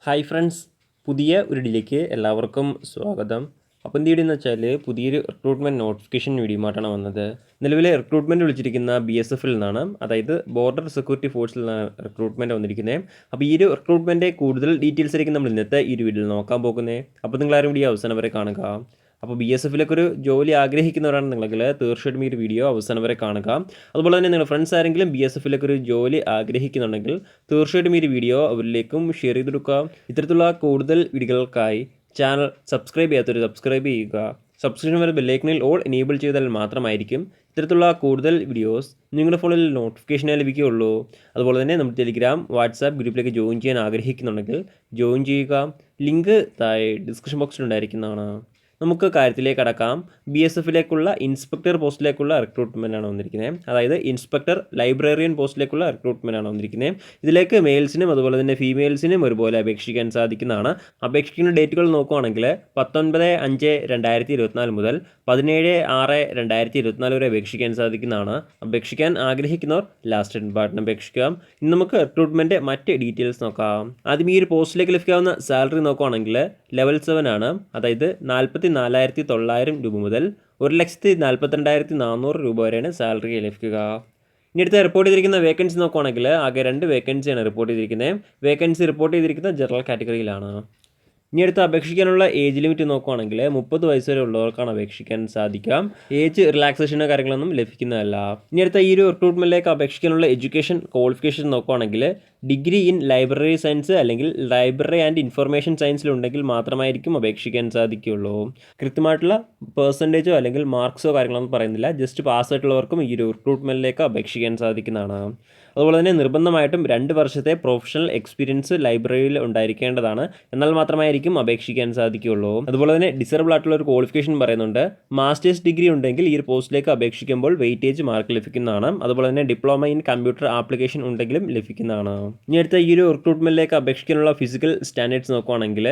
Hi friends, പുതിയ ഒരു വീഡിയോയിലേക്ക് എല്ലാവർക്കും സ്വാഗതം. അപ്പോൾ എന്ത് വീഡിയോ എന്ന് വെച്ചാൽ പുതിയൊരു റിക്രൂട്ട്മെൻറ്റ് നോട്ടിഫിക്കേഷൻ വീഡിയോമായിട്ടാണ് വന്നത്. നിലവിലെ റിക്രൂട്ട്മെൻറ്റ് വിളിച്ചിരിക്കുന്ന BSF നിന്നാണ്, അതായത് ബോർഡർ സെക്യൂരിറ്റി ഫോഴ്സിൽ നിന്നാണ് റിക്രൂട്ട്മെൻറ്റ് വന്നിരിക്കുന്നത്. അപ്പോൾ ഈ ഒരു റിക്രൂട്ട്മെൻറ്റ് കൂടുതൽ ഡീറ്റെയിൽസ് ആയിരിക്കും നമ്മൾ ഇന്നത്തെ ഈ ഒരു വീഡിയോയിൽ നോക്കാൻ പോകുന്നത്. അപ്പോൾ നിങ്ങളാരും വീഡിയോ അവസാനം വരെ കാണുക. അപ്പോൾ BSF ഒരു ജോലി ആഗ്രഹിക്കുന്നവരാണ് നിങ്ങളെങ്കിൽ തീർച്ചയായിട്ടും ഈ ഒരു വീഡിയോ അവസാനം വരെ കാണുക. അതുപോലെ തന്നെ നിങ്ങളുടെ ഫ്രണ്ട്സ് ആരെങ്കിലും BSF ഒരു ജോലി ആഗ്രഹിക്കുന്നുണ്ടെങ്കിൽ തീർച്ചയായിട്ടും ഈ ഒരു വീഡിയോ അവരിലേക്കും ഷെയർ ചെയ്ത് കൊടുക്കുക. ഇത്തരത്തിലുള്ള കൂടുതൽ വീഡിയോകൾക്കായി ചാനൽ സബ്സ്ക്രൈബ് ചെയ്യാത്തവർ സബ്സ്ക്രൈബ് ചെയ്യുക. സബ്സ്ക്രിപ്ഷൻ വരെ ബെല്ലൈക്കണിൽ ഓൾ എനേബിൾ ചെയ്താൽ മാത്രമായിരിക്കും ഇത്തരത്തിലുള്ള കൂടുതൽ വീഡിയോസ് നിങ്ങളുടെ ഫോണിൽ നോട്ടിഫിക്കേഷനായി ലഭിക്കുകയുള്ളൂ. അതുപോലെ തന്നെ നമ്മുടെ ടെലിഗ്രാം വാട്സാപ്പ് ഗ്രൂപ്പിലേക്ക് ജോയിൻ ചെയ്യാൻ ആഗ്രഹിക്കുന്നുണ്ടെങ്കിൽ ജോയിൻ ചെയ്യുക. ലിങ്ക് താഴെ ഡിസ്ക്രിപ്ഷൻ ബോക്സിൽ ഉണ്ടായിരിക്കുന്നതാണ്. നമുക്ക് കാര്യത്തിലേക്ക് കടക്കാം. BSF ഇൻസ്പെക്ടർ പോസ്റ്റിലേക്കുള്ള റിക്രൂട്ട്മെൻറ്റാണ് വന്നിരിക്കുന്നത്. അതായത് ഇൻസ്പെക്ടർ ലൈബ്രറിയൻ പോസ്റ്റിലേക്കുള്ള റിക്രൂട്ട്മെൻറ്റാണ് വന്നിരിക്കുന്നത്. ഇതിലേക്ക് മെയിൽസിനും അതുപോലെ തന്നെ ഫീമെയിൽസിനും ഒരുപോലെ അപേക്ഷിക്കാൻ സാധിക്കുന്നതാണ്. അപേക്ഷിക്കുന്ന ഡേറ്റുകൾ നോക്കുകയാണെങ്കിൽ 19/5/2024 മുതൽ 17/6/2024 വരെ അപേക്ഷിക്കാൻ സാധിക്കുന്നതാണ്. അപേക്ഷിക്കാൻ ആഗ്രഹിക്കുന്നവർ ലാസ്റ്റ് ഡേറ്റ് അപേക്ഷിക്കാം. ഇനി നമുക്ക് റിക്രൂട്ട്മെൻറ്റ് മറ്റ് ഡീറ്റെയിൽസ് നോക്കാം. ആദ്യം ഈ ഒരു പോസ്റ്റിലേക്ക് ലഭിക്കാവുന്ന സാലറി നോക്കുകയാണെങ്കിൽ ലെവൽ 7 ആണ്. അതായത് 44,900 രൂപ മുതൽ 1,42,400 രൂപ വരെയാണ് സാലറി ലഭിക്കുക. ഇനി അടുത്ത റിപ്പോർട്ട് ചെയ്തിരിക്കുന്ന വേക്കൻസി നോക്കുകയാണെങ്കിൽ ആകെ 2 വേക്കൻസിയാണ് റിപ്പോർട്ട് ചെയ്തിരിക്കുന്നത്. വേക്കൻസി റിപ്പോർട്ട് ചെയ്തിരിക്കുന്നത് ജനറൽ കാറ്റഗറിയിലാണ്. ഇനി അടുത്ത് അപേക്ഷിക്കാനുള്ള ഏജ് ലിമിറ്റ് നോക്കുകയാണെങ്കിൽ 30 വയസ്സ് വരെ ഉള്ളവർക്കാണ് അപേക്ഷിക്കാൻ സാധിക്കാം. ഏജ് റിലാക്സേഷനോ കാര്യങ്ങളൊന്നും ലഭിക്കുന്നതല്ല. ഇനി അടുത്ത ഈ ഒരു റിക്രൂട്ട്മെൻറ്റിലേക്ക് അപേക്ഷിക്കാനുള്ള എഡ്യൂക്കേഷൻ ക്വാളിഫിക്കേഷൻ നോക്കുകയാണെങ്കിൽ ഡിഗ്രി ഇൻ ലൈബ്രറി സയൻസ് അല്ലെങ്കിൽ ലൈബ്രറി ആൻഡ് ഇൻഫർമേഷൻ സയൻസിലുണ്ടെങ്കിൽ മാത്രമായിരിക്കും അപേക്ഷിക്കാൻ സാധിക്കുകയുള്ളൂ. കൃത്യമായിട്ടുള്ള പെർസെൻറ്റേജോ അല്ലെങ്കിൽ മാർക്സോ കാര്യങ്ങളൊന്നും പറയുന്നില്ല. ജസ്റ്റ് പാസ്സായിട്ടുള്ളവർക്കും ഈ ഒരു റിക്രൂട്ട്മെൻറ്റിലേക്ക് അപേക്ഷിക്കാൻ സാധിക്കുന്നതാണ്. അതുപോലെ തന്നെ നിർബന്ധമായിട്ടും 2 വർഷത്തെ പ്രൊഫഷണൽ എക്സ്പീരിയൻസ് ലൈബ്രറിയിൽ ഉണ്ടായിരിക്കേണ്ടതാണ്. എന്നാൽ മാത്രമായിരിക്കും അപേക്ഷിക്കാൻ സാധിക്കുകയുള്ളൂ. അതുപോലെ തന്നെ ഡിസേബിൾ ആയിട്ടുള്ള ഒരു ക്വാളിഫിക്കേഷൻ പറയുന്നുണ്ട്. മാസ്റ്റേഴ്സ് ഡിഗ്രി ഉണ്ടെങ്കിൽ ഈ ഒരു പോസ്റ്റിലേക്ക് അപേക്ഷിക്കുമ്പോൾ വെയിറ്റേജ് മാർക്ക് ലഭിക്കുന്നതാണ്. അതുപോലെ തന്നെ ഡിപ്ലോമ ഇൻ കമ്പ്യൂട്ടർ ആപ്ലിക്കേഷൻ ഉണ്ടെങ്കിലും ലഭിക്കുന്നതാണ്. ഇനി അടുത്ത ഈ ഒരു റിക്രൂട്ട്മെൻറ്റിലേക്ക് അപേക്ഷിക്കാനുള്ള ഫിസിക്കൽ സ്റ്റാൻഡേർഡ്സ് നോക്കുകയാണെങ്കിൽ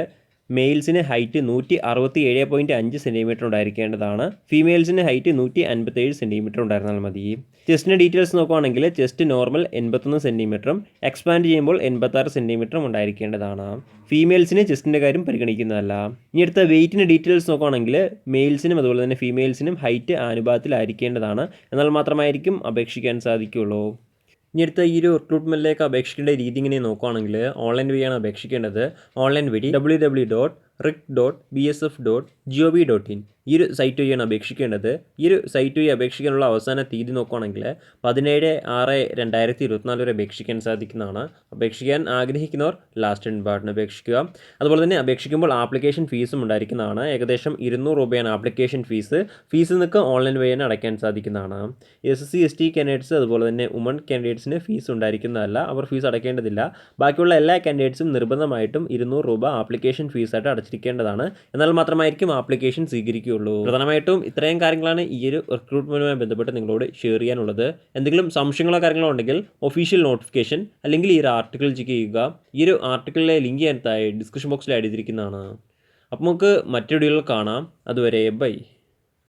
മെയിൽസിന് ഹൈറ്റ് 167.5 സെൻറ്റിമീറ്റർ ഉണ്ടായിരിക്കേണ്ടതാണ്. ഫീമെയിൽസിന് ഹൈറ്റ് 157 സെൻറ്റിമീറ്റർ ഉണ്ടായിരുന്നാൽ മതി. ചെസ്റ്റിൻ്റെ ഡീറ്റെയിൽസ് നോക്കുകയാണെങ്കിൽ ചെസ്റ്റ് നോർമൽ 81 സെൻറ്റിമീറ്ററും എക്സ്പാൻഡ് ചെയ്യുമ്പോൾ 86 സെൻറ്റിമീറ്ററും ഉണ്ടായിരിക്കേണ്ടതാണ്. ഫീമെയിൽസിന് ചെസ്റ്റിൻ്റെ കാര്യം പരിഗണിക്കുന്നതല്ല. ഇനി അടുത്ത വെയിറ്റിൻ്റെ ഡീറ്റെയിൽസ് നോക്കുകയാണെങ്കിൽ മെയിൽസിനും അതുപോലെ തന്നെ ഫീമെയിൽസിനും ഹൈറ്റ് ആനുപാതത്തിലായിരിക്കേണ്ടതാണ്. എന്നാൽ മാത്രമായിരിക്കും അപേക്ഷിക്കാൻ സാധിക്കുകയുള്ളൂ. ഇനി അടുത്ത ഈ ഒരു റിക്രൂട്ട്മെൻറ്റിലേക്ക് അപേക്ഷിക്കേണ്ട രീതി ഇങ്ങനെ നോക്കുകയാണെങ്കിൽ ഓൺലൈൻ വഴിയാണ് അപേക്ഷിക്കേണ്ടത്. ഓൺലൈൻ വഴി www.ric.bsf.gov.in ഈ ഒരു സൈറ്റ് വഴിയാണ് അപേക്ഷിക്കേണ്ടത്. ഈ ഒരു സൈറ്റ് വഴി അപേക്ഷിക്കാനുള്ള അവസാന തീയതി നോക്കുകയാണെങ്കിൽ 17/6/2024 വരെ അപേക്ഷിക്കാൻ സാധിക്കുന്നതാണ്. അപേക്ഷിക്കാൻ ആഗ്രഹിക്കുന്നവർ ലാസ്റ്റ് ഡേറ്റിന് അപേക്ഷിക്കുക. അതുപോലെ തന്നെ അപേക്ഷിക്കുമ്പോൾ ആപ്ലിക്കേഷൻ ഫീസും ഉണ്ടായിരിക്കുന്നതാണ്. ഏകദേശം 200 രൂപയാണ് ആപ്ലിക്കേഷൻ ഫീസ്. നിങ്ങൾക്ക് ഓൺലൈൻ വഴിയാണ് അടയ്ക്കാൻ സാധിക്കുന്നതാണ്. SC ST കാൻഡിഡേറ്റ്സ് അതുപോലെ തന്നെ വുമൺ കാൻഡിഡേറ്റ്സിന് ഫീസ് ഉണ്ടായിരിക്കുന്നതല്ല. അവർ ഫീസ് അടയ്ക്കേണ്ടതില്ല. ബാക്കിയുള്ള എല്ലാ കാൻഡിഡേറ്റ്സും നിർബന്ധമായിട്ടും 200 രൂപ ആപ്ലിക്കേഷൻ ഫീസായിട്ട് അടച്ചിരിക്കേണ്ടതാണ്. എന്നാൽ മാത്രമായിരിക്കും ആപ്ലിക്കേഷൻ സ്വീകരിക്കുകയുള്ളൂ. പ്രധാനമായിട്ടും ഇത്രയും കാര്യങ്ങളാണ് ഈ ഒരു റിക്രൂട്ട്മെൻറ്റുമായി ബന്ധപ്പെട്ട് നിങ്ങളോട് ഷെയർ ചെയ്യാനുള്ളത്. എന്തെങ്കിലും സംശയങ്ങളോ കാര്യങ്ങളോ ഉണ്ടെങ്കിൽ ഒഫീഷ്യൽ നോട്ടിഫിക്കേഷൻ അല്ലെങ്കിൽ ഈ ഒരു ആർട്ടിക്കിൾ ചെക്ക് ചെയ്യുക. ഈ ഒരു ആർട്ടിക്കിളിലെ ലിങ്ക് ഞാൻ താഴെ ഡിസ്ക്രിപ്ഷൻ ബോക്സിൽ ആഡ് ചെയ്തിരിക്കുന്നതാണ്. അപ്പോൾ നമുക്ക് മറ്റു വീഡിയോകൾ കാണാം. അതുവരെ ബൈ.